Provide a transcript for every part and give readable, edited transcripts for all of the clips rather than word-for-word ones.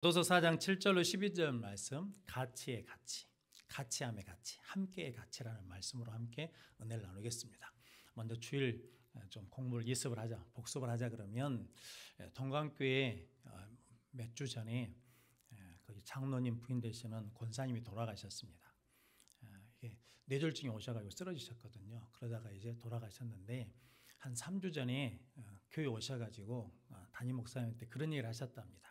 도서 4장 7절로 12절 말씀, 가치의 가치, 가치함의 가치, 함께의 가치라는 말씀으로 함께 은혜를 나누겠습니다. 먼저 주일 좀 공부를 예습을 하자, 복습을 하자 그러면 동강교회 몇 주 전에 거기 장로님 부인 되시는 권사님이 돌아가셨습니다. 이게 뇌졸중이 오셔가지고 쓰러지셨거든요. 그러다가 이제 돌아가셨는데 한 3주 전에 교회 오셔가지고 담임 목사님한테 그런 얘기를 하셨답니다.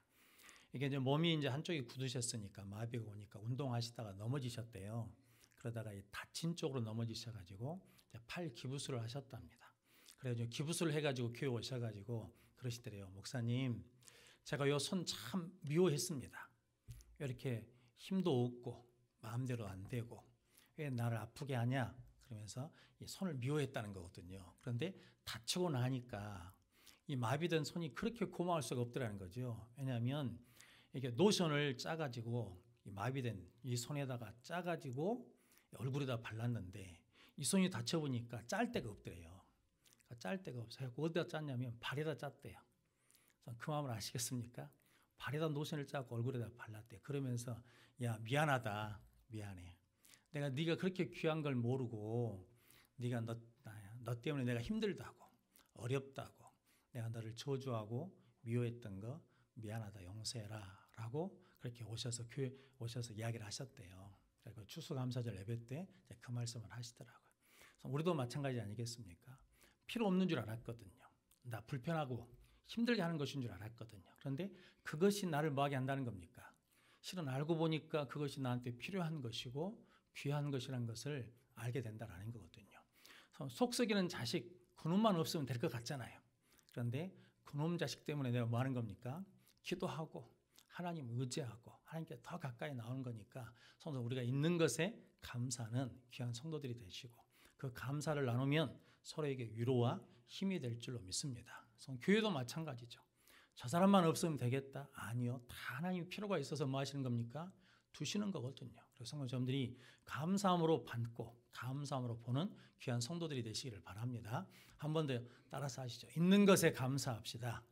이게 이제 몸이 이제 한쪽이 굳으셨으니까 마비가 오니까 운동하시다가 넘어지셨대요. 그러다가 이 다친 쪽으로 넘어지셔가지고 팔 기부술을 하셨답니다. 그래서 기부술을 해가지고 교회 오셔가지고 그러시더래요. 목사님, 제가 요 손 참 미워했습니다. 왜 이렇게 힘도 없고 마음대로 안 되고 왜 나를 아프게 하냐? 그러면서 이 손을 미워했다는 거거든요. 그런데 다치고 나니까 이 마비된 손이 그렇게 고마울 수가 없더라는 거죠. 왜냐하면 이게 노션을 짜가지고 이 마비된 이 손에다가 짜가지고 얼굴에다 발랐는데 이 손이 다쳐보니까 짤 데가 없더래요. 짤 데가 없어요. 어디다 짰냐면 발에다 짰대요. 그 마음을 아시겠습니까? 발에다 노션을 짜고 얼굴에다 발랐대요. 그러면서 야, 미안하다, 미안해. 네가 그렇게 귀한 걸 모르고 네가 너 때문에 내가 힘들다고 어렵다고 내가 너를 저주하고 미워했던 거 미안하다, 용서해라 라고 그렇게 오셔서 교회 오셔서 이야기를 하셨대요. 그리고 추수감사절 예배 때 그 말씀을 하시더라고요. 우리도 마찬가지 아니겠습니까? 필요 없는 줄 알았거든요. 나 불편하고 힘들게 하는 것인 줄 알았거든요. 그런데 그것이 나를 뭐하게 한다는 겁니까? 실은 알고 보니까 그것이 나한테 필요한 것이고 귀한 것이라는 것을 알게 된다는 거거든요. 속썩이는 자식 그놈만 없으면 될 것 같잖아요. 그런데 그놈 자식 때문에 내가 뭐 하는 겁니까? 기도하고 하나님 의지하고 하나님께 더 가까이 나오는 거니까 성도 우리가 있는 것에 감사하는 귀한 성도들이 되시고 그 감사를 나누면 서로에게 위로와 힘이 될 줄로 믿습니다. 교회도 마찬가지죠. 저 사람만 없으면 되겠다? 아니요. 다 하나님 필요가 있어서 뭐 하시는 겁니까? 두시는 거거든요. 그래서 성도님들이 감사함으로 받고 감사함으로 보는 귀한 성도들이 되시기를 바랍니다. 한 번 더 따라서 하시죠. 있는 것에 감사합시다.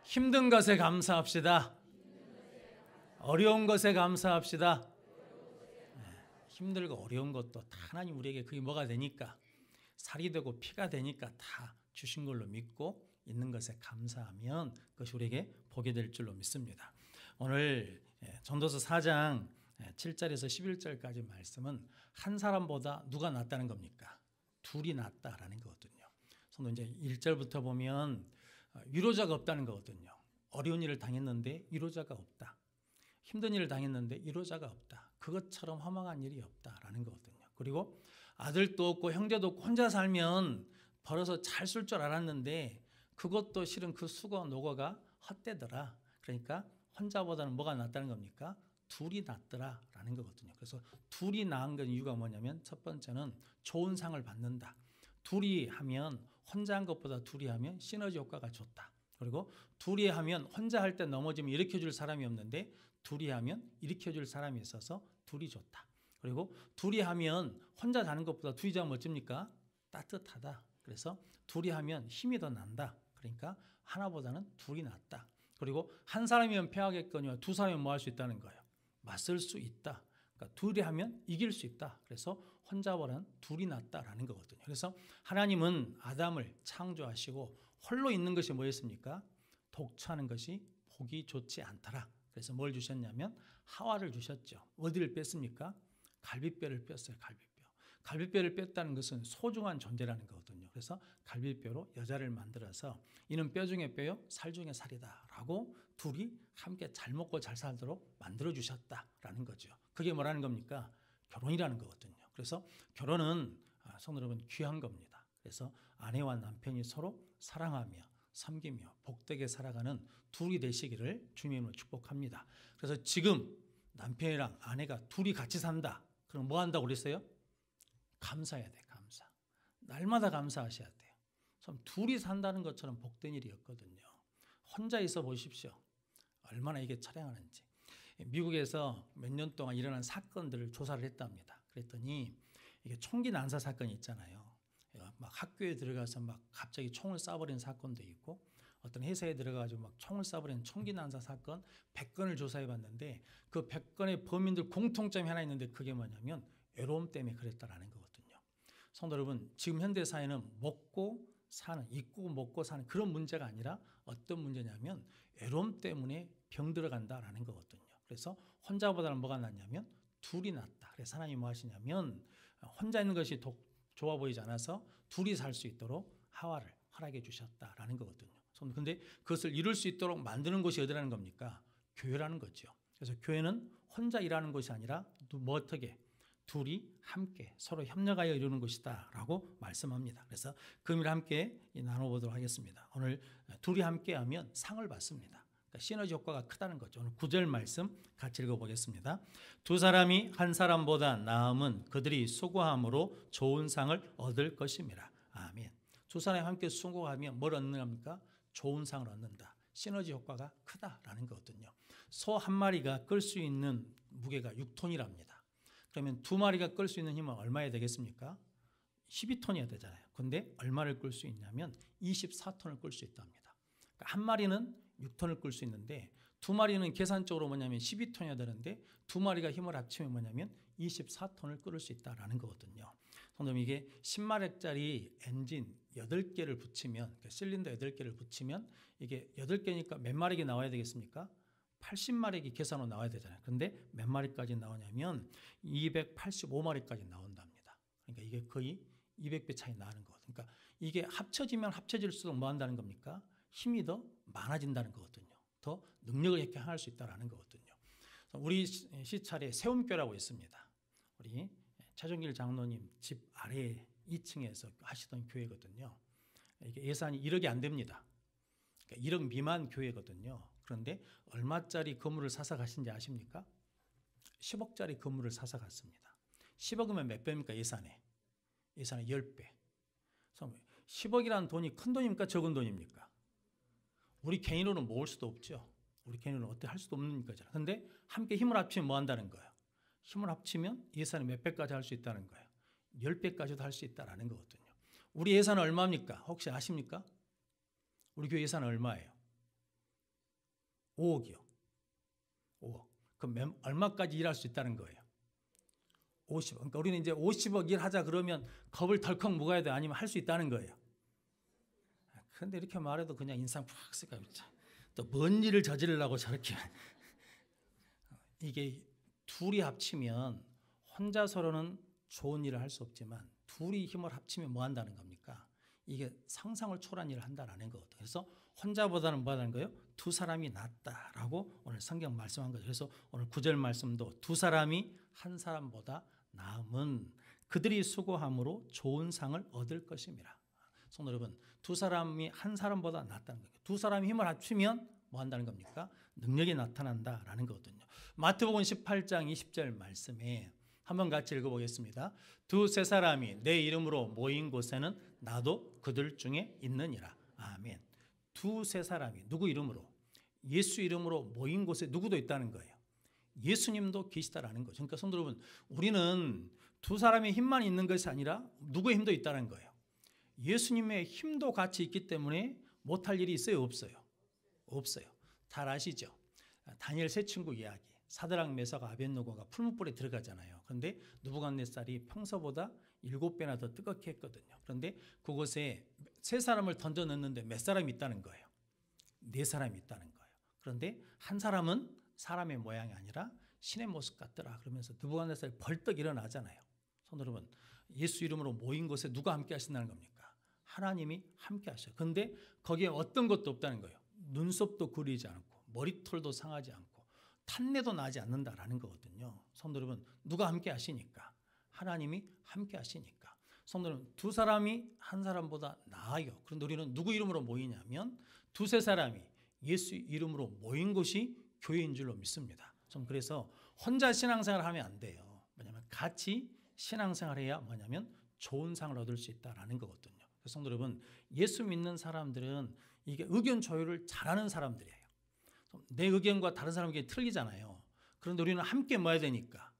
힘든 것에 감사합시다. 어려운 것에 감사합시다. 힘들고 어려운 것도 다 하나님 우리에게 그게 뭐가 되니까 살이 되고 피가 되니까 다 주신 걸로 믿고 있는 것에 감사하면 그것이 우리에게 복이 될 줄로 믿습니다. 오늘 전도서 4장 7절에서 11절까지 말씀은 한 사람보다 누가 낫다는 겁니까? 둘이 낫다라는 거거든요. 성도 이제 1절부터 보면 위로자가 없다는 거거든요. 어려운 일을 당했는데 위로자가 없다. 힘든 일을 당했는데 위로자가 없다. 그것처럼 허망한 일이 없다라는 거거든요. 그리고 아들도 없고 형제도 없고 혼자 살면 벌어서 잘 쓸 줄 알았는데 그것도 실은 그 수고 노고가 헛되더라. 그러니까 혼자보다는 뭐가 낫다는 겁니까? 둘이 낫더라라는 거거든요. 그래서 둘이 나은 건 이유가 뭐냐면 첫 번째는 좋은 상을 받는다. 둘이 하면 혼자 한 것보다 둘이 하면 시너지 효과가 좋다. 그리고 둘이 하면 혼자 할 때 넘어지면 일으켜줄 사람이 없는데 둘이 하면 일으켜줄 사람이 있어서 둘이 좋다. 그리고 둘이 하면 혼자 자는 것보다 둘이 자면 어쩝니까? 따뜻하다. 그래서 둘이 하면 힘이 더 난다. 그러니까 하나보다는 둘이 낫다. 그리고 한 사람이면 패하겠거니와 두 사람이면 뭐 할 수 있다는 거예요? 맞설 수 있다. 그러니까 둘이 하면 이길 수 있다. 그래서 혼자보다는 둘이 낫다라는 거거든요. 그래서 하나님은 아담을 창조하시고 홀로 있는 것이 뭐였습니까? 독처하는 것이 보기 좋지 않더라. 그래서 뭘 주셨냐면 하와를 주셨죠. 어디를 뺐습니까? 갈비뼈를 뺐어요. 갈비뼈. 갈비뼈를 뺐다는 것은 소중한 존재라는 거거든요. 그래서 갈비뼈로 여자를 만들어서 이는 뼈 중에 뼈요 살 중에 살이다라고 둘이 함께 잘 먹고 잘 살도록 만들어 주셨다라는 거죠. 그게 뭐라는 겁니까? 결혼이라는 거거든요. 그래서 결혼은 성도 여러분 귀한 겁니다. 그래서 아내와 남편이 서로 사랑하며 섬기며 복되게 살아가는 둘이 되시기를 주님으로 축복합니다. 그래서 지금 남편이랑 아내가 둘이 같이 산다. 그럼 뭐 한다고 그랬어요? 감사해야 돼. 감사. 날마다 감사하셔야 돼요. 참 둘이 산다는 것처럼 복된 일이었거든요. 혼자 있어 보십시오. 얼마나 이게 처량하는지. 미국에서 몇 년 동안 일어난 사건들을 조사를 했답니다. 그랬더니 이게 총기 난사 사건이 있잖아요. 막 학교에 들어가서 막 갑자기 총을 쏴버리는 사건도 있고 어떤 회사에 들어가가지고 막 총을 쏴버리는 총기 난사 사건 100건을 조사해 봤는데 그 100건의 범인들 공통점이 하나 있는데 그게 뭐냐면 외로움 때문에 그랬다라는 거거든요. 성도 여러분, 지금 현대 사회는 먹고 사는, 입고 먹고 사는 그런 문제가 아니라 어떤 문제냐면 외로움 때문에 병 들어간다라는 거거든요. 그래서 혼자보다는 뭐가 낫냐면 둘이 낫다. 그래서 하나님이 뭐 하시냐면 혼자 있는 것이 좋아 보이지 않아서 둘이 살 수 있도록 하와를 허락해 주셨다라는 거거든요. 그런데 그것을 이룰 수 있도록 만드는 곳이 어디라는 겁니까? 교회라는 거죠. 그래서 교회는 혼자 일하는 것이 아니라 뭐 어떻게 둘이 함께 서로 협력하여 이루는 것이다 라고 말씀합니다. 그래서 그 의미를 함께 나눠보도록 하겠습니다. 오늘 둘이 함께하면 상을 받습니다. 그러니까 시너지 효과가 크다는 거죠. 오늘 9절 말씀 같이 읽어보겠습니다. 두 사람이 한 사람보다 나음은 그들이 수고함으로 좋은 상을 얻을 것입니다. 아멘. 두 사람이 함께 수고하면 뭘 얻는 겁니까? 좋은 상을 얻는다. 시너지 효과가 크다라는 거거든요. 소 한 마리가 끌 수 있는 무게가 6톤이랍니다. 그러면 두 마리가 끌 수 있는 힘은 얼마야 되겠습니까? 12톤이어야 되잖아요. 근데 얼마를 끌 수 있냐면 24톤을 끌 수 있답니다. 그러니까 한 마리는 6톤을 끌 수 있는데 두 마리는 계산적으로 뭐냐면 12톤이어야 되는데 두 마리가 힘을 합치면 뭐냐면 24톤을 끌을 수 있다라는 거거든요. 그럼 이게 10마력짜리 엔진 8개를 붙이면 그러니까 실린더 8개를 붙이면 이게 8개니까 몇 마력이 나와야 되겠습니까? 80마력이 계산으로 나와야 되잖아요. 그런데 몇 마리까지 나오냐면 285마리까지 나온답니다. 그러니까 이게 거의 200배 차이 나는 거거든요. 그러니까 이게 합쳐지면 합쳐질수록 뭐 한다는 겁니까? 힘이 더 많아진다는 거거든요. 더 능력을 있게 행할 수 있다는 거거든요. 우리 시찰에 세움교라고 있습니다. 우리 최종길 장로님 집 아래 2층에서 하시던 교회거든요. 이게 예산이 1억이 안 됩니다. 그러니까 1억 미만 교회거든요. 그런데 얼마짜리 건물을 사서 가신지 아십니까? 10억짜리 건물을 사서 갔습니다. 10억이면 몇 배입니까? 예산의 10배. 10억이라는 돈이 큰 돈입니까? 적은 돈입니까? 우리 개인으로는 모을 수도 없죠. 우리 개인으로는 어떻게 할 수도 없는 거잖아요. 그런데 함께 힘을 합치면 뭐 한다는 거예요? 힘을 합치면 예산이 몇 배까지 할 수 있다는 거예요. 10배까지도 할 수 있다는 거거든요. 우리 예산은 얼마입니까? 혹시 아십니까? 우리 교회 예산은 얼마예요? 5억이요. 5억. 그럼 얼마까지 일할 수 있다는 거예요? 50억. 그러니까 우리는 이제 50억 일하자 그러면 겁을 덜컥 먹어야 돼. 아니면 할 수 있다는 거예요. 그런데 이렇게 말해도 그냥 인상 팍 쓰니까 또 뭔 일을 저지르려고 저렇게. 이게 둘이 합치면 혼자서로는 좋은 일을 할 수 없지만 둘이 힘을 합치면 뭐 한다는 겁니까? 이게 상상을 초월한 일을 한다는 거거든요. 그래서 혼자보다는 뭐 하는 거예요? 두 사람이 낫다라고 오늘 성경 말씀한 거죠. 그래서 오늘 9절 말씀도 두 사람이 한 사람보다 나음은 그들이 수고함으로 좋은 상을 얻을 것입니다. 성도 여러분, 두 사람이 한 사람보다 낫다는 거예요. 두 사람이 힘을 합치면 뭐 한다는 겁니까? 능력이 나타난다라는 거거든요. 마태복음 18장 20절 말씀에 한번 같이 읽어보겠습니다. 두세 사람이 내 이름으로 모인 곳에는 나도 그들 중에 있느니라. 아멘. 두세 사람이 누구 이름으로? 예수 이름으로 모인 곳에 누구도 있다는 거예요. 예수님도 계시다라는 거죠. 그러니까 성도 여러분, 우리는 두 사람의 힘만 있는 것이 아니라 누구의 힘도 있다는 거예요. 예수님의 힘도 같이 있기 때문에 못할 일이 있어요? 없어요? 없어요. 잘 아시죠? 다니엘 세 친구 이야기. 사드락 메사가 아벳노고가 풀무불에 들어가잖아요. 그런데 느부갓네살이 평소보다 7배나 더 뜨겁게 했거든요. 그런데 그곳에 세 사람을 던져 넣는데 몇 사람이 있다는 거예요? 4사람이 있다는 거예요. 그런데 한 사람은 사람의 모양이 아니라 신의 모습 같더라. 그러면서 느부갓네살이 벌떡 일어나잖아요. 성도 여러분, 예수 이름으로 모인 곳에 누가 함께 하신다는 겁니까? 하나님이 함께 하셔요. 그런데 거기에 어떤 것도 없다는 거예요. 눈썹도 그리지 않고 머리털도 상하지 않고 탄내도 나지 않는다라는 거거든요. 성도 여러분, 누가 함께 하시니까? 하나님이 함께 하시니까. 성도 여러분, 두 사람이 한 사람보다 나아요. 그런데 우리는 누구 이름으로 모이냐면 두세 사람이 예수 이름으로 모인 곳이 교회인 줄로 믿습니다. 좀 그래서 혼자 신앙생활을 하면 안 돼요. 뭐냐면 같이 신앙생활을 해야 뭐냐면 좋은 상을 얻을 수 있다라는 거거든요. 그래서 성도 여러분, 예수 믿는 사람들은 이게 의견 조율을 잘하는 사람들이에요. 내 의견과 다른 사람 의견이 틀리잖아요. 그런데 우리는 함께 뭐 해야 되니까?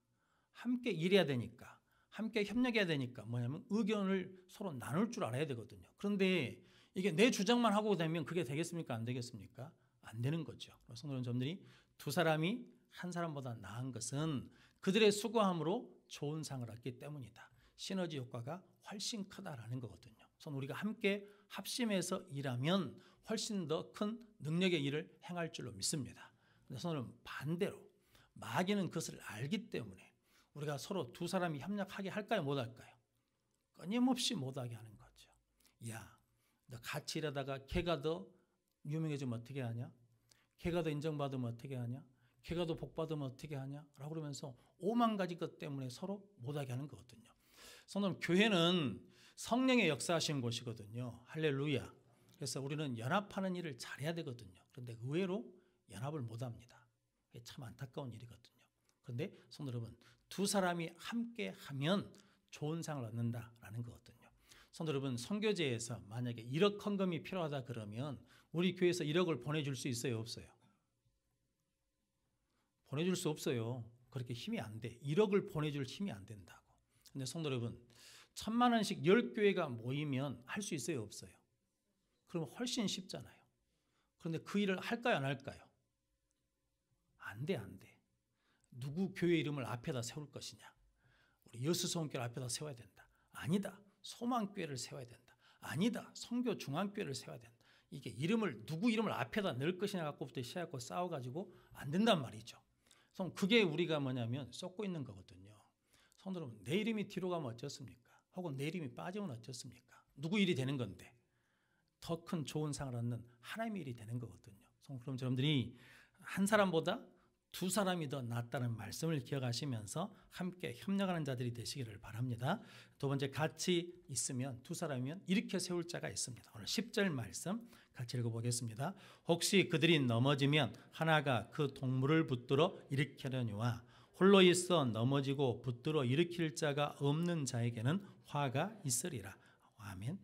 함께 일해야 되니까. 함께 협력해야 되니까 뭐냐면 의견을 서로 나눌 줄 알아야 되거든요. 그런데 이게 내 주장만 하고 되면 그게 되겠습니까? 안 되겠습니까? 안 되는 거죠. 성도 여러분들이 두 사람이 한 사람보다 나은 것은 그들의 수고함으로 좋은 상을 얻기 때문이다. 시너지 효과가 훨씬 크다라는 거거든요. 그래서 우리가 함께 합심해서 일하면 훨씬 더 큰 능력의 일을 행할 줄로 믿습니다. 그런데 저는 반대로 마귀는 그것을 알기 때문에 우리가 서로 두 사람이 협력하게 할까요? 못 할까요? 끊임없이 못하게 하는 거죠. 야, 너 같이 일하다가 걔가 더 유명해지면 어떻게 하냐? 걔가 더 인정받으면 어떻게 하냐? 걔가 더 복받으면 어떻게 하냐? 라고 그러면서 5만 가지 것 때문에 서로 못하게 하는 거거든요. 성도님, 교회는 성령의 역사하신 곳이거든요. 할렐루야. 그래서 우리는 연합하는 일을 잘해야 되거든요. 그런데 의외로 연합을 못합니다. 이게 참 안타까운 일이거든요. 그런데 성도 여러분, 두 사람이 함께 하면 좋은 상을 얻는다라는 거거든요. 성도 여러분, 선교제에서 만약에 1억 헌금이 필요하다 그러면 우리 교회에서 1억을 보내줄 수 있어요? 없어요? 보내줄 수 없어요. 그렇게 힘이 안 돼. 1억을 보내줄 힘이 안 된다고. 근데 성도 여러분, 1,000만 원씩 10교회가 모이면 할 수 있어요? 없어요? 그러면 훨씬 쉽잖아요. 그런데 그 일을 할까요? 안 할까요? 안 돼, 안 돼. 누구 교회 이름을 앞에다 세울 것이냐? 우리 여수소원교회 앞에다 세워야 된다. 아니다. 소망교회를 세워야 된다. 아니다. 성교 중앙교회를 세워야 된다. 이게 누구 이름을 앞에다 넣을 것이냐 갖고부터 시작하고 싸워가지고 안 된단 말이죠. 그게 우리가 뭐냐면 쏟고 있는 거거든요. 성도 여러분, 내 이름이 뒤로 가면 어쩌습니까? 혹은 내 이름이 빠지면 어쩌습니까? 누구 일이 되는 건데 더 큰 좋은 상을 얻는 하나님의 일이 되는 거거든요. 그럼 여러분들이 한 사람보다 두 사람이 더 낫다는 말씀을 기억하시면서 함께 협력하는 자들이 되시기를 바랍니다. 두 번째, 같이 있으면 두 사람이면 일으켜 세울 자가 있습니다. 오늘 10절 말씀 같이 읽어보겠습니다. 혹시 그들이 넘어지면 하나가 그 동물을 붙들어 일으키려니와 홀로 있어 넘어지고 붙들어 일으킬 자가 없는 자에게는 화가 있으리라. 아멘.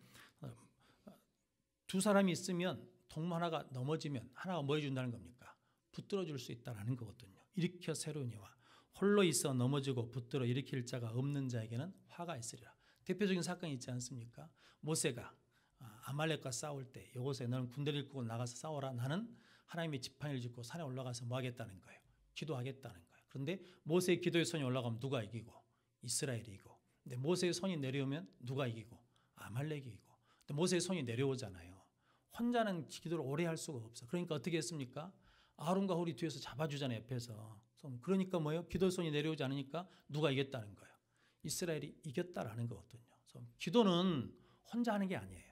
두 사람이 있으면 동물 하나가 넘어지면 하나가 뭐 해준다는 겁니까? 붙들어 줄 수 있다는 거거든요. 일으켜 세우니와 홀로 있어 넘어지고 붙들어 일으킬 자가 없는 자에게는 화가 있으리라. 대표적인 사건이 있지 않습니까? 모세가 아말렉과 싸울 때 여호수아, 너는 군대를 이끌고 나가서 싸워라. 나는 하나님의 지팡이를 짚고 산에 올라가서 뭐 하겠다는 거예요? 기도하겠다는 거예요. 그런데 모세의 기도의 손이 올라가면 누가 이기고? 이스라엘이 이기고. 근데 모세의 손이 내려오면 누가 이기고? 아말렉이 이기고. 근데 모세의 손이 내려오잖아요. 혼자는 기도를 오래 할 수가 없어. 그러니까 어떻게 했습니까? 아론과 홀이 뒤에서 잡아주잖아요, 옆에서. 그러니까 뭐예요? 기도의 손이 내려오지 않으니까 누가 이겼다는 거예요? 이스라엘이 이겼다라는 거거든요. 기도는 혼자 하는 게 아니에요.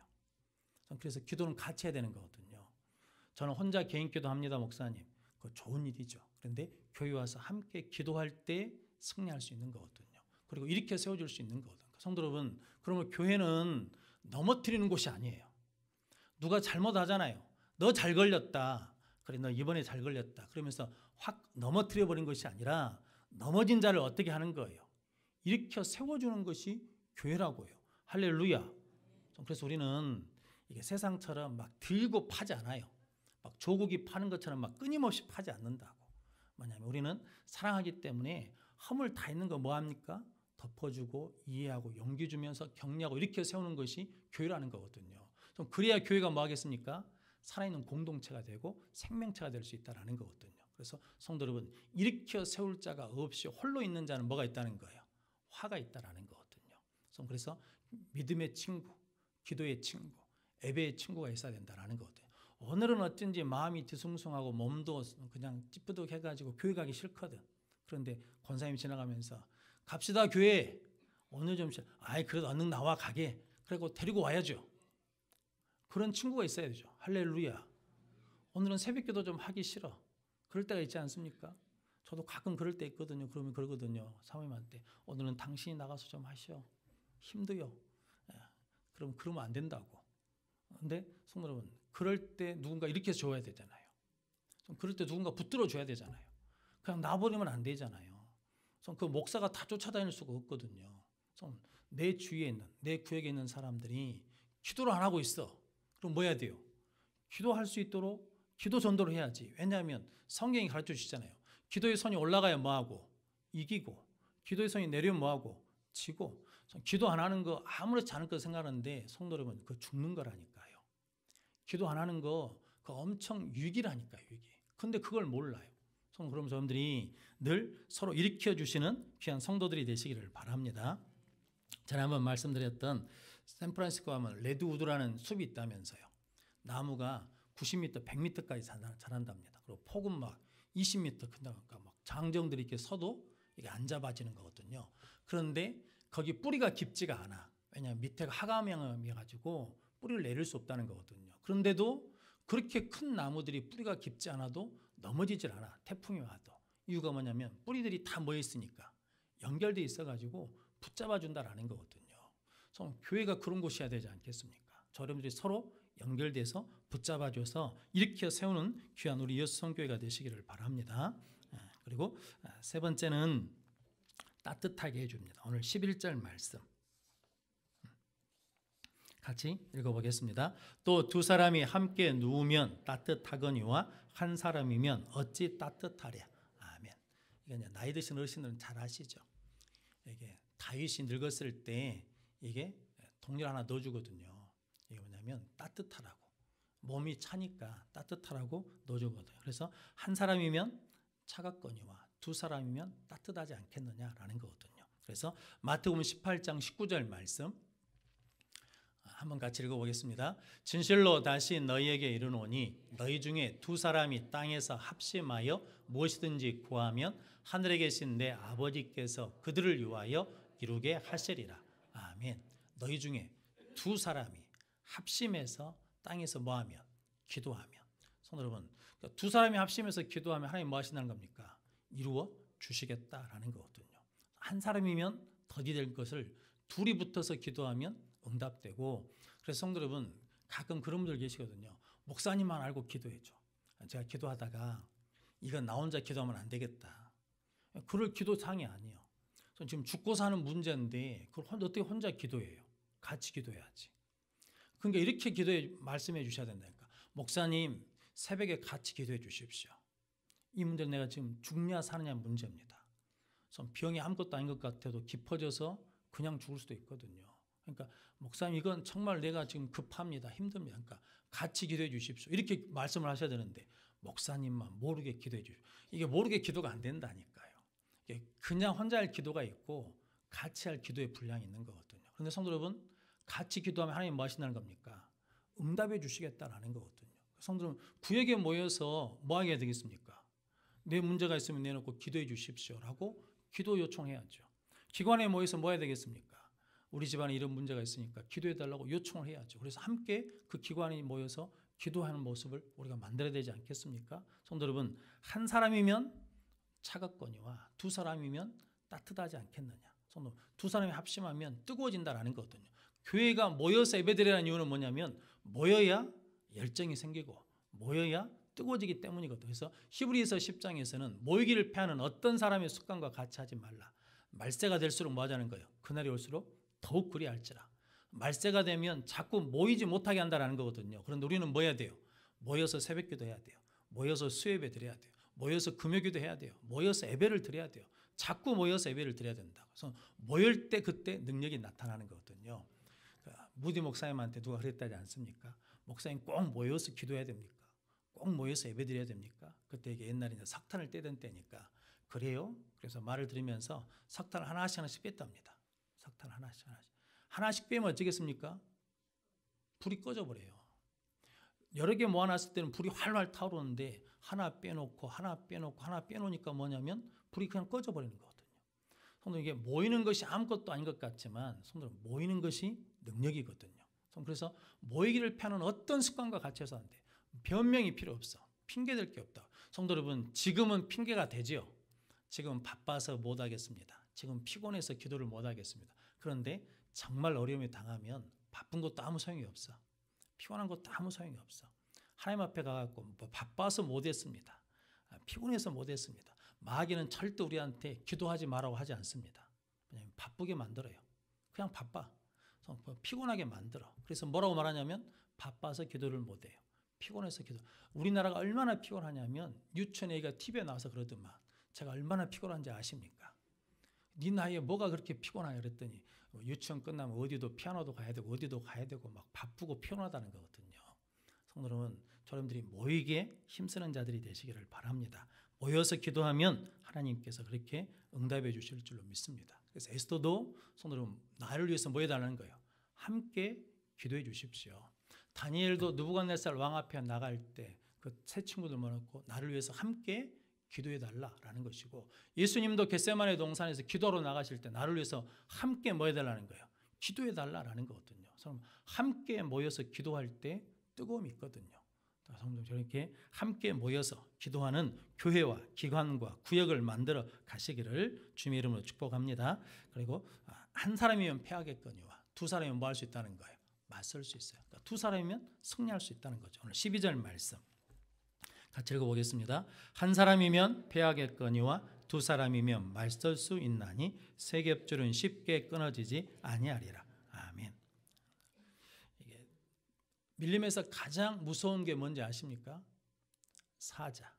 그래서 기도는 같이 해야 되는 거거든요. 저는 혼자 개인 기도합니다, 목사님. 그거 좋은 일이죠. 그런데 교회 와서 함께 기도할 때 승리할 수 있는 거거든요. 그리고 일으켜 세워줄 수 있는 거거든요. 성도 여러분, 그러면 교회는 넘어뜨리는 곳이 아니에요. 누가 잘못하잖아요. 너 잘 걸렸다. 그래, 너 이번에 잘 걸렸다. 그러면서 확 넘어뜨려 버린 것이 아니라 넘어진 자를 어떻게 하는 거예요? 일으켜 세워주는 것이 교회라고요. 할렐루야. 그래서 우리는 이게 세상처럼 막 들고 파지 않아요. 막 조국이 파는 것처럼 막 끊임없이 파지 않는다고. 뭐냐면 우리는 사랑하기 때문에 허물 다 있는 거 뭐합니까? 덮어주고 이해하고 용기 주면서 격려하고 일으켜 세우는 것이 교회라는 거거든요. 그래야 교회가 뭐 하겠습니까? 살아있는 공동체가 되고 생명체가 될 수 있다는 거거든요. 그래서 성도 여러분, 일으켜 세울 자가 없이 홀로 있는 자는 뭐가 있다는 거예요? 화가 있다는 거거든요. 그래서 믿음의 친구, 기도의 친구, 예배의 친구가 있어야 된다는 거거든요. 오늘은 어쩐지 마음이 뒤숭숭하고 몸도 그냥 찌뿌둥해가지고 교회 가기 싫거든. 그런데 권사님이 지나가면서 갑시다 교회. 오늘 좀 그래도 얼른 나와 가게. 그리고 데리고 와야죠. 그런 친구가 있어야 되죠. 할렐루야. 오늘은 새벽기도 좀 하기 싫어. 그럴 때가 있지 않습니까? 저도 가끔 그럴 때 있거든요. 그러면 그러거든요. 사모님한테 오늘은 당신이 나가서 좀 하시오. 힘들요. 그러면 안 된다고. 근데 성도 여러분, 그럴 때 누군가 이렇게 줘야 되잖아요. 그럴 때 누군가 붙들어 줘야 되잖아요. 그냥 놔버리면 안 되잖아요. 그 목사가 다 쫓아다닐 수가 없거든요. 내 주위에 있는, 내 구역에 있는 사람들이 기도를 안 하고 있어. 그럼 뭐 해야 돼요? 기도할 수 있도록 기도 전도를 해야지. 왜냐하면 성경이 가르쳐 주시잖아요. 기도의 손이 올라가야 뭐하고? 이기고. 기도의 손이 내려면 뭐하고? 지고. 기도 안 하는 거 아무렇지 않을 거 생각하는데 성도 여러분, 그거 죽는 거라니까요. 기도 안 하는 거 그 엄청 유기라니까요, 유기. 근데 그걸 몰라요. 그럼 여러분들이 늘 서로 일으켜 주시는 귀한 성도들이 되시기를 바랍니다. 전에 한번 말씀드렸던 샌프란시스코 하면 레드우드라는 숲이 있다면서요. 나무가 90m, 100m까지 자란답니다. 그리고 폭은 막 20m 큰다니까 막 장정들이 이렇게 서도 이게 안 잡아지는 거거든요. 그런데 거기 뿌리가 깊지가 않아. 왜냐하면 밑에가 하강형이어가지고 뿌리를 내릴 수 없다는 거거든요. 그런데도 그렇게 큰 나무들이 뿌리가 깊지 않아도 넘어지질 않아. 태풍이 와도. 이유가 뭐냐면 뿌리들이 다 모여 있으니까 연결돼 있어가지고 붙잡아 준다라는 거거든요. 그래서 교회가 그런 곳이어야 되지 않겠습니까? 여러분들이 서로 연결돼서 붙잡아줘서 일으켜 세우는 귀한 우리 예수 성교회가 되시기를 바랍니다. 그리고 세 번째는 따뜻하게 해줍니다. 오늘 11절 말씀 같이 읽어보겠습니다. 또 두 사람이 함께 누우면 따뜻하거니와 한 사람이면 어찌 따뜻하랴. 아멘. 이게 나이 드신 어르신들은 잘 아시죠? 이게 다윗이 늙었을 때 이게 동력 하나 넣어주거든요. 이게 뭐냐면 따뜻하라고. 몸이 차니까 따뜻하라고 넣어주거든요. 그래서 한 사람이면 차갑거니와 두 사람이면 따뜻하지 않겠느냐라는 거거든요. 그래서 마태복음 18장 19절 말씀 한번 같이 읽어보겠습니다. 진실로 다시 너희에게 이르노니 너희 중에 두 사람이 땅에서 합심하여 무엇이든지 구하면 하늘에 계신 내 아버지께서 그들을 위하여 이루게 하시리라. 아멘. 너희 중에 두 사람이 합심해서 땅에서 뭐하면? 기도하면. 성도 여러분, 두 사람이 합심해서 기도하면 하나님 뭐 하신다는 겁니까? 이루어 주시겠다라는 거거든요. 한 사람이면 더디 될 것을 둘이 붙어서 기도하면 응답되고. 그래서 성도 여러분, 가끔 그런 분들 계시거든요. 목사님만 알고 기도해줘. 제가 기도하다가 이건 나 혼자 기도하면 안 되겠다. 그럴 기도상이 아니에요. 지금 죽고 사는 문제인데 그걸 어떻게 혼자 기도해요? 같이 기도해야지. 그러니까 이렇게 말씀해 주셔야 된다니까. 목사님 새벽에 같이 기도해 주십시오. 이 문제는 내가 지금 죽냐 사느냐 문제입니다. 병이 아무것도 아닌 것 같아도 깊어져서 그냥 죽을 수도 있거든요. 그러니까 목사님 이건 정말 내가 지금 급합니다. 힘듭니다. 그러니까 같이 기도해 주십시오. 이렇게 말씀을 하셔야 되는데 목사님만 모르게 기도해 주십시오. 이게 모르게 기도가 안 된다니까요. 이게 그냥 혼자 할 기도가 있고 같이 할 기도의 분량이 있는 거거든요. 그런데 성도 여러분, 같이 기도하면 하나님 뭐 하신다는 겁니까? 응답해 주시겠다라는 거거든요. 성도 여러분, 구역에 모여서 뭐 하게 되겠습니까? 내 문제가 있으면 내놓고 기도해 주십시오라고 기도 요청해야죠. 기관에 모여서 뭐 해야 되겠습니까? 우리 집안에 이런 문제가 있으니까 기도해 달라고 요청을 해야죠. 그래서 함께 그 기관이 모여서 기도하는 모습을 우리가 만들어야 되지 않겠습니까? 성도 여러분, 한 사람이면 차갑거니와 두 사람이면 따뜻하지 않겠느냐. 성도 두 사람이 합심하면 뜨거워진다라는 거거든요. 교회가 모여서 예배드리라는 이유는 뭐냐면 모여야 열정이 생기고 모여야 뜨거워지기 때문이거든요. 그래서 히브리서 10장에서는 모이기를 패하는 어떤 사람의 습관과 같이 하지 말라. 말세가 될수록 뭐 하자는 거예요? 그날이 올수록 더욱 그리할지라. 말세가 되면 자꾸 모이지 못하게 한다는 거거든요. 그런데 우리는 뭐 해야 돼요? 모여서 새벽기도 해야 돼요. 모여서 수요예배 드려야 돼요. 모여서 금요기도 해야 돼요. 모여서 예배를 드려야 돼요. 자꾸 모여서 예배를 드려야 된다. 그래서 모일 때 그때 능력이 나타나는 거거든요. 무디 목사님한테 누가 그랬다지 않습니까? 목사님 꼭 모여서 기도해야 됩니까? 꼭 모여서 예배 드려야 됩니까? 그때 이게 옛날에 이제 석탄을 떼던 때니까. 그래요? 그래서 말을 들으면서 석탄을 하나씩 뺐답니다. 석탄 하나씩 빼면 어쩌겠습니까? 불이 꺼져 버려요. 여러 개 모아놨을 때는 불이 활활 타오르는데 하나 빼놓으니까 뭐냐면 불이 그냥 꺼져 버리는 거거든요. 성도 이게 모이는 것이 아무것도 아닌 것 같지만 성도 모이는 것이 능력이거든요. 그래서 모이기를 패하는 어떤 습관과 같이 해서 안 돼. 변명이 필요 없어. 핑계될 게 없다. 성도 여러분, 지금은 핑계가 되지요. 지금 바빠서 못 하겠습니다. 지금 피곤해서 기도를 못 하겠습니다. 그런데 정말 어려움에 당하면 바쁜 것도 아무 소용이 없어. 피곤한 것도 아무 소용이 없어. 하나님 앞에 가갖고 바빠서 못 했습니다. 피곤해서 못 했습니다. 마귀는 절대 우리한테 기도하지 말라고 하지 않습니다. 왜냐하면 바쁘게 만들어요. 그냥 바빠. 피곤하게 만들어. 그래서 뭐라고 말하냐면 바빠서 기도를 못 해요. 피곤해서 기도. 우리나라가 얼마나 피곤하냐면 유치원 애기가 TV에 나와서 그러더만 제가 얼마나 피곤한지 아십니까? 네 나이에 뭐가 그렇게 피곤하냐 그랬더니 유치원 끝나면 어디도 피아노도 가야 되고 어디도 가야 되고 막 바쁘고 피곤하다는 거거든요. 성도 여러분, 저러분들이 모이게 힘쓰는 자들이 되시기를 바랍니다. 모여서 기도하면 하나님께서 그렇게 응답해 주실 줄로 믿습니다. 그래서 에스더도 성도 여러분, 나를 위해서 모여달라는 거예요. 함께 기도해 주십시오. 다니엘도 느부갓네살 왕 앞에 나갈 때 그 세 친구들 모아놓고 나를 위해서 함께 기도해 달라라는 것이고, 예수님도 겟세마네 동산에서 기도하러 나가실 때 나를 위해서 함께 모여달라는 거예요. 기도해 달라라는 거거든요. 함께 모여서 기도할 때 뜨거움이 있거든요. 성도 저렇게 함께 모여서 기도하는 교회와 기관과 구역을 만들어 가시기를 주님의 이름으로 축복합니다. 그리고 한 사람이면 패하겠거니와 두 사람이면 뭐 할 수 있다는 거예요? 맞설 수 있어요. 그러니까 두 사람이면 승리할 수 있다는 거죠. 오늘 12절 말씀 같이 읽어보겠습니다. 한 사람이면 패하겠거니와 두 사람이면 맞설 수 있나니 세 겹줄은 쉽게 끊어지지 아니하리라. 아멘. 이게 밀림에서 가장 무서운 게 뭔지 아십니까? 사자,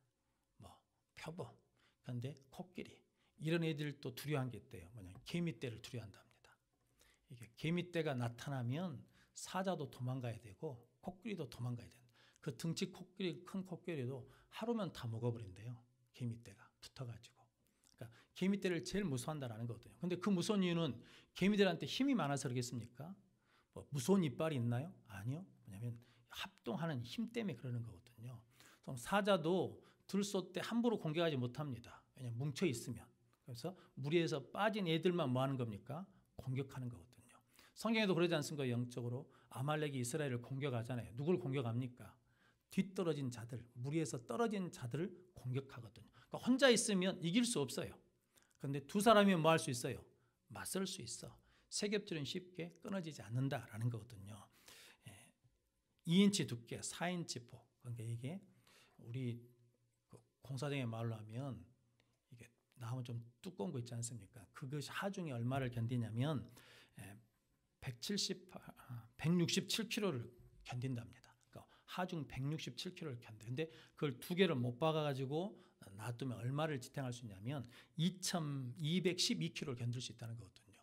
표범, 그런데 코끼리 이런 애들도 두려워한 게 있대요. 개미떼를 두려워한답니다. 이게 개미떼가 나타나면 사자도 도망가야 되고 코끼리도 도망가야 된다. 그 등치 큰 코끼리도 하루면 다 먹어버린대요. 개미떼가 붙어가지고. 그러니까 개미떼를 제일 무서워한다는 거거든요. 근데 그 무서운 이유는 개미들한테 힘이 많아서 그러겠습니까? 무서운 이빨이 있나요? 아니요. 왜냐하면 합동하는 힘 때문에 그러는 거거든요. 사자도 들소 때 함부로 공격하지 못합니다. 왜냐하면 뭉쳐 있으면. 그래서 무리에서 빠진 애들만 뭐 하는 겁니까? 공격하는 거거든요. 성경에도 그러지 않습니까? 영적으로 아말렉이 이스라엘을 공격하잖아요. 누굴 공격합니까? 뒤떨어진 자들, 무리에서 떨어진 자들을 공격하거든요. 그러니까 혼자 있으면 이길 수 없어요. 그런데 두 사람이면 뭐 할 수 있어요? 맞설 수 있어. 세 겹줄은 쉽게 끊어지지 않는다라는 거거든요. 2인치 두께, 4인치 폭. 그러니까 이게 우리 공사장의 말로 하면 이게 나오면 좀 두꺼운 거 있지 않습니까? 그것이 하중이 얼마를 견디냐면 167kg를 견딘답니다. 하중 167kg를 견뎌. 근데 그걸 두 개를 못 박아가지고 놔두면 얼마를 지탱할 수 있냐면 212kg를 견딜 수 있다는 거거든요.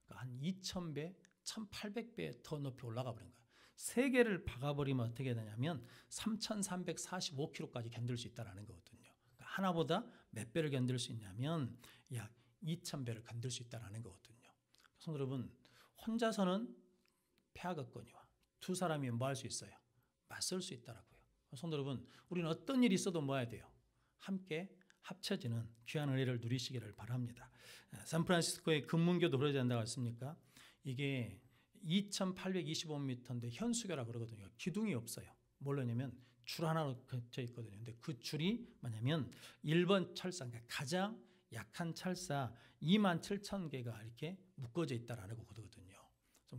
그러니까 한 2000배, 1800배 더 높이 올라가 버린 거예요. 세 개를 박아버리면 어떻게 되냐면 3345kg까지 견딜 수 있다는 거거든요. 그러니까 하나보다 몇 배를 견딜 수 있냐면 약 2000배를 견딜 수 있다는 거거든요. 성도 여러분, 혼자서는 패하겠거니와 두 사람이 뭐 할 수 있어요? 맞설 수 있다라고요. 성도 여러분, 우리는 어떤 일이 있어도 뭐 해야 돼요? 함께 합쳐지는 귀한 은혜를 누리시기를 바랍니다. 샌프란시스코의 금문교도 그러지 않다고 했습니까? 이게 2825m인데 현수교라고 그러거든요. 기둥이 없어요. 뭘로냐면 줄 하나로 겹쳐 있거든요. 근데 그 줄이 뭐냐면 1번 철사, 그러니까 가장 약한 철사 27,000개가 이렇게 묶어져 있다라는 거거든요.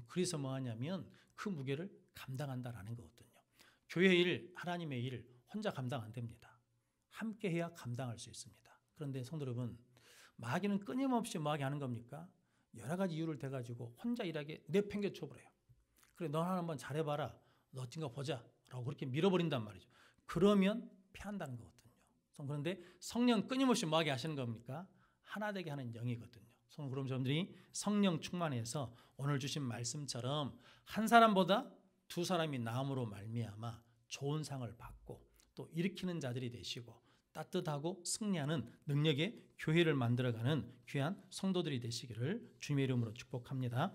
그래서 뭐 하냐면 그 무게를 감당한다라는 거거든요. 교회 일, 하나님의 일 혼자 감당 안 됩니다. 함께 해야 감당할 수 있습니다. 그런데 성도 여러분, 마귀는 끊임없이 뭐 하게 하는 겁니까? 여러 가지 이유를 대가지고 혼자 일하게 내팽개 쳐버려요. 그래, 너 하나 한번 잘해봐라. 너 어떤 거 보자. 라고 그렇게 밀어버린단 말이죠. 그러면 패한다는 거거든요. 그런데 성령 끊임없이 뭐 하게 하시는 겁니까? 하나 되게 하는 영이거든요. 그럼 여러분들이 성령 충만해서 오늘 주신 말씀처럼 한 사람보다 두 사람이 나음으로 말미암아 좋은 상을 받고 또 일으키는 자들이 되시고 따뜻하고 승리하는 능력의 교회를 만들어가는 귀한 성도들이 되시기를 주님의 이름으로 축복합니다.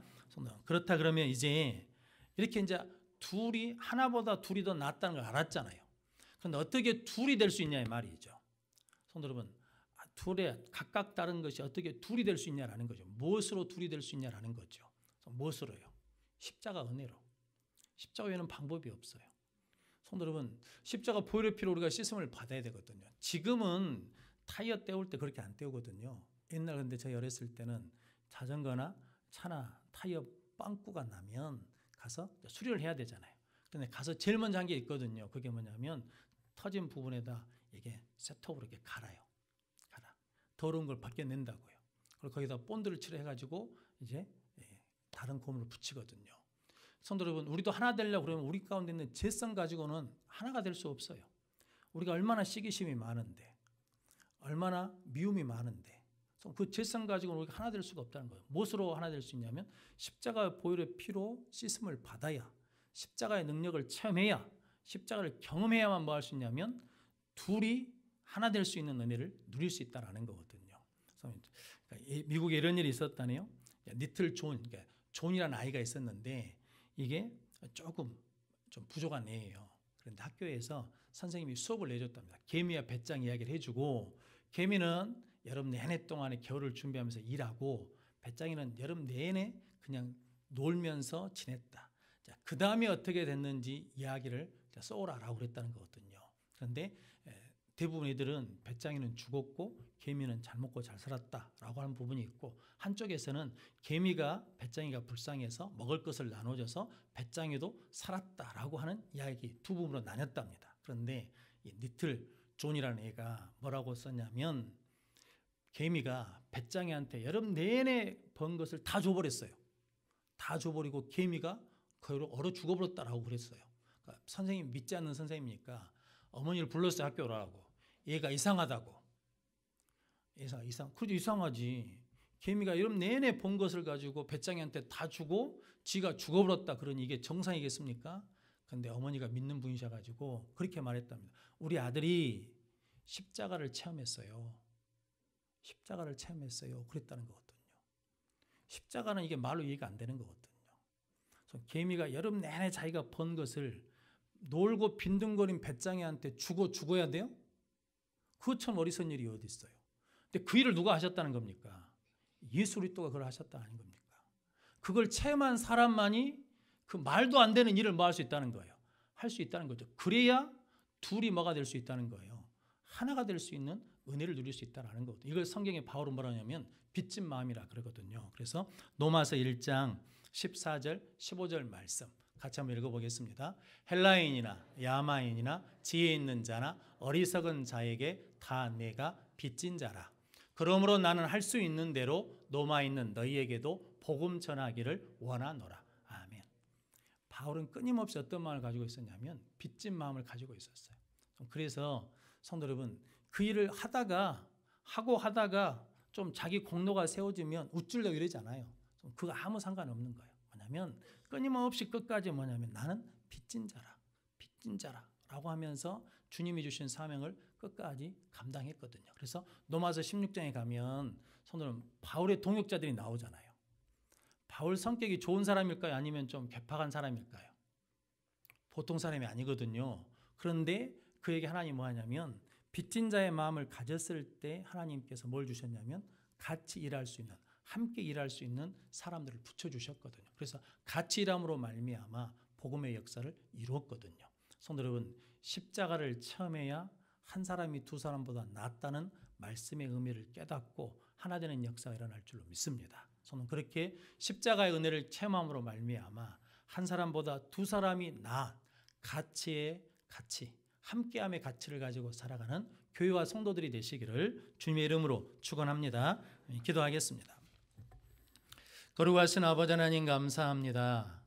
그렇다 그러면 이제 이렇게 이제 둘이 하나보다 둘이 더 낫다는 걸 알았잖아요. 그런데 어떻게 둘이 될 수 있냐 이 말이죠. 성도 여러분, 둘의 각각 다른 것이 어떻게 둘이 될 수 있냐라는 거죠. 무엇으로 둘이 될 수 있냐라는 거죠. 무엇으로요? 십자가 은혜로. 십자가 외에는 방법이 없어요. 성도 여러분, 십자가 보혈의 피로 우리가 씻음을 받아야 되거든요. 지금은 타이어 때울 때 그렇게 안 때우거든요. 옛날 근데 저희 어렸을 때는 자전거나 차나 타이어 빵꾸가 나면 가서 수리를 해야 되잖아요. 근데 가서 제일 먼저 한 게 있거든요. 그게 뭐냐면 터진 부분에다 이게 세톱으로 이렇게 갈아요. 더러운 걸 벗겨낸다고요. 그리고 거기다 본드를 칠해가지고 이제 다른 고무를 붙이거든요. 성도 여러분, 우리도 하나 되려고 그러면 우리 가운데 있는 죄성 가지고는 하나가 될 수 없어요. 우리가 얼마나 시기심이 많은데, 얼마나 미움이 많은데, 그 죄성 가지고는 우리가 하나 될 수가 없다는 거예요. 무엇으로 하나 될 수 있냐면 십자가 보혈의 피로 씻음을 받아야, 십자가의 능력을 체험해야 십자가를 경험해야만 뭐 할 수 있냐면 둘이 하나 될 수 있는 은혜를 누릴 수 있다라는 거거든요. 그래서 미국에 이런 일이 있었다네요. 리틀 존, 그러니까 존이라는 아이가 있었는데 이게 조금 좀 부족한 애예요. 그런데 학교에서 선생님이 수업을 내줬답니다. 개미와 배짱 이야기를 해주고, 개미는 여름 내내 동안에 겨울을 준비하면서 일하고 배짱이는 여름 내내 그냥 놀면서 지냈다. 자, 그 다음에 어떻게 됐는지 이야기를 써오라라고 그랬다는 거거든요. 그런데 대부분 애들은 배짱이는 죽었고 개미는 잘 먹고 잘 살았다라고 하는 부분이 있고, 한쪽에서는 개미가 배짱이가 불쌍해서 먹을 것을 나눠줘서 배짱이도 살았다라고 하는 이야기 두 부분으로 나뉘었답니다. 그런데 이 리틀 존이라는 애가 뭐라고 썼냐면 개미가 배짱이한테 여름 내내 번 것을 다 줘버렸어요. 다 줘버리고 개미가 거기로 얼어 죽어버렸다라고 그랬어요. 그러니까 선생님 믿지 않는 선생님이니까 어머니를 불렀어요. 학교 오라고. 얘가 이상하다고. 그래도 이상하지. 개미가 여름 내내 본 것을 가지고 배짱이한테 다 주고 지가 죽어버렸다. 그러니 이게 정상이겠습니까? 그런데 어머니가 믿는 분이셔가지고 그렇게 말했답니다. 우리 아들이 십자가를 체험했어요. 십자가를 체험했어요. 그랬다는 거거든요. 십자가는 이게 말로 이해가 안 되는 거거든요. 그래서 개미가 여름 내내 자기가 번 것을 놀고 빈둥거린 배짱이한테 죽어야 돼요? 그것처럼 어리석은 일이 어디 있어요? 근데 그 일을 누가 하셨다는 겁니까? 예수 그리스도가 그걸 하셨다는 겁니까? 그걸 체험한 사람만이 그 말도 안 되는 일을 뭐 할 수 있다는 거예요. 할 수 있다는 거죠. 그래야 둘이 뭐가 될 수 있다는 거예요. 하나가 될 수 있는 은혜를 누릴 수 있다는 거거든요. 이걸 성경에 바울은 뭐라 하냐면 빚진 마음이라 그러거든요. 그래서 로마서 1장 14절 15절 말씀 같이 한번 읽어보겠습니다. 헬라인이나 야마인이나 지혜 있는 자나 어리석은 자에게 다 내가 빚진 자라. 그러므로 나는 할 수 있는 대로 로마에 있는 너희에게도 복음 전하기를 원하노라. 아멘. 바울은 끊임없이 어떤 마음을 가지고 있었냐면 빚진 마음을 가지고 있었어요. 그래서 성도 여러분, 그 일을 하다가 좀 자기 공로가 세워지면 우쭐대고 이러지 않아요. 그거 아무 상관없는 거예요. 뭐냐면 끊임없이 끝까지 뭐냐면 나는 빚진 자라라고 하면서 주님이 주신 사명을 끝까지 감당했거든요. 그래서 로마서 16장에 가면 성도는 바울의 동역자들이 나오잖아요. 바울 성격이 좋은 사람일까요? 아니면 좀 괴팍한 사람일까요? 보통 사람이 아니거든요. 그런데 그에게 하나님이 뭐 하냐면 빚진 자의 마음을 가졌을 때 하나님께서 뭘 주셨냐면 같이 일할 수 있는, 함께 일할 수 있는 사람들을 붙여주셨거든요. 그래서 같이 일함으로 말미암아 복음의 역사를 이루었거든요. 성도 여러분, 십자가를 체험해야 한 사람이 두 사람보다 낫다는 말씀의 의미를 깨닫고 하나 되는 역사가 일어날 줄로 믿습니다. 저는 그렇게 십자가의 은혜를 체험함으로 말미암아 한 사람보다 두 사람이 나은 가치의 가치, 함께함의 가치를 가지고 살아가는 교회와 성도들이 되시기를 주님의 이름으로 축원합니다. 기도하겠습니다. 거룩하신 아버지 하나님 감사합니다.